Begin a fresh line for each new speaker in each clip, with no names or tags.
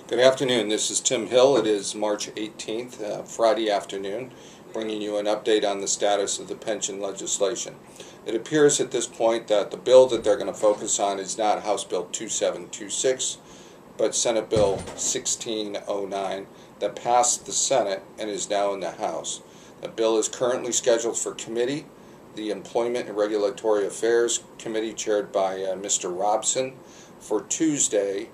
Good afternoon. This is Tim Hill. It is March 18th, Friday afternoon, bringing you an update on the status of the pension legislation. It appears at this point that the bill that they're going to focus on is not House Bill 2726, but Senate Bill 1609 that passed the Senate and is now in the House. The bill is currently scheduled for committee, the Employment and Regulatory Affairs Committee chaired by Mr. Robson, for Tuesday,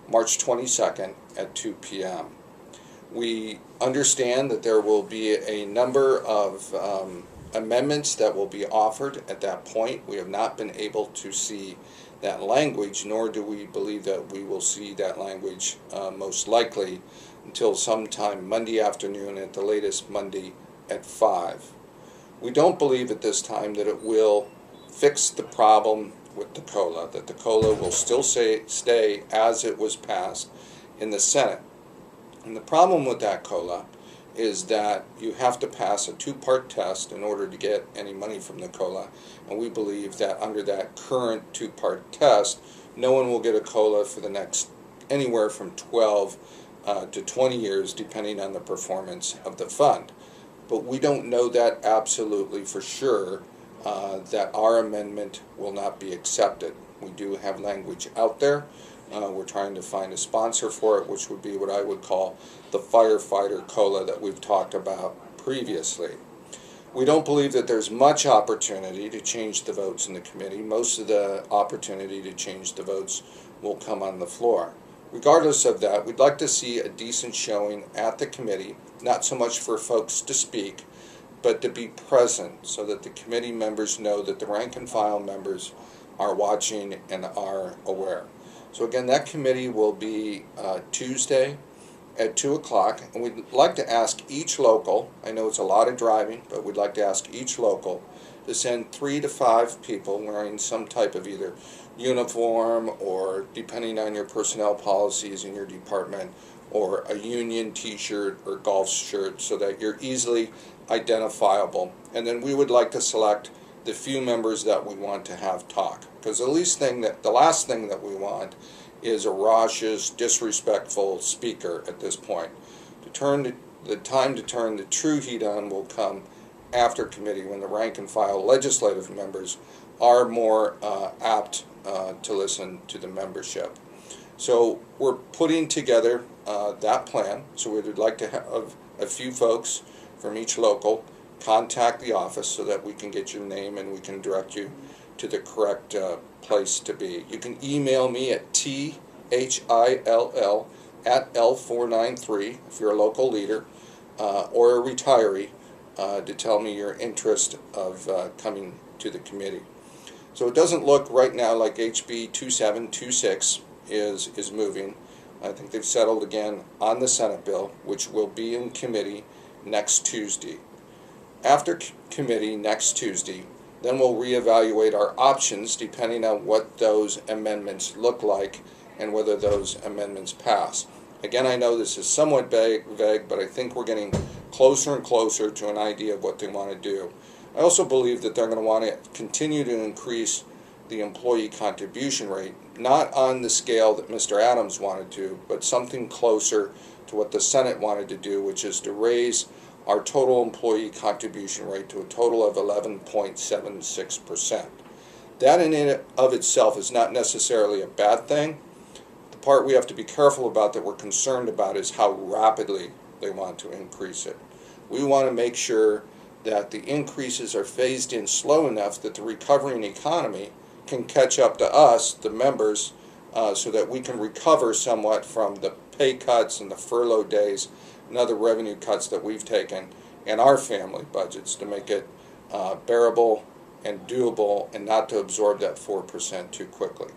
March 22nd at 2 p.m. We understand that there will be a number of amendments that will be offered at that point. We have not been able to see that language, nor do we believe that we will see that language most likely until sometime Monday afternoon, at the latest Monday at 5. We don't believe at this time that it will fix the problem with the COLA, that the COLA will still stay as it was passed in the Senate. And the problem with that COLA is that you have to pass a two-part test in order to get any money from the COLA, and we believe that under that current two-part test, no one will get a COLA for the next anywhere from 12 to 20 years, depending on the performance of the fund. But we don't know that absolutely for sure, that our amendment will not be accepted. We do have language out there. We're trying to find a sponsor for it, which would be what I would call the firefighter COLA that we've talked about previously. We don't believe that there's much opportunity to change the votes in the committee. Most of the opportunity to change the votes will come on the floor. Regardless of that, we'd like to see a decent showing at the committee, not so much for folks to speak, but to be present so that the committee members know that the rank and file members are watching and are aware. So again, that committee will be Tuesday at 2 o'clock, and we'd like to ask each local, I know it's a lot of driving, but we'd like to ask each local to send 3 to 5 people wearing some type of either uniform or, depending on your personnel policies in your department, or a union t-shirt or golf shirt so that you're easily identifiable. And then we would like to select the few members that we want to have talk, because the last thing that we want is a raucous, disrespectful speaker at this point. The time to turn the true heat on will come after committee, when the rank and file legislative members are more apt to listen to the membership. So we're putting together that plan. So we would like to have a few folks from each local contact the office so that we can get your name and we can direct you to the correct place to be. You can email me at thill@l493 if you're a local leader or a retiree to tell me your interest of coming to the committee. So it doesn't look right now like HB 2726 is moving. I think they've settled again on the Senate bill, which will be in committee next Tuesday. After committee next Tuesday, then we'll reevaluate our options depending on what those amendments look like and whether those amendments pass. Again, I know this is somewhat vague, but I think we're getting closer and closer to an idea of what they want to do. I also believe that they're going to want to continue to increase the employee contribution rate, not on the scale that Mr. Adams wanted to, but something closer to what the Senate wanted to do, which is to raise our total employee contribution rate to a total of 11.76%. That in and of itself is not necessarily a bad thing. The part we have to be careful about, that we're concerned about, is how rapidly they want to increase it. We want to make sure that the increases are phased in slow enough that the recovering economy can catch up to us, the members, so that we can recover somewhat from the pay cuts and the furlough days and other revenue cuts that we've taken in our family budgets to make it bearable and doable, and not to absorb that 4% too quickly.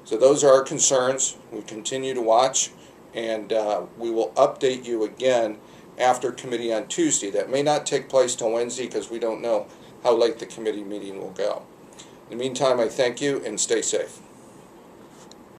So those are our concerns. We continue to watch, and we will update you again after committee on Tuesday. That may not take place till Wednesday because we don't know how late the committee meeting will go. In the meantime, I thank you and stay safe.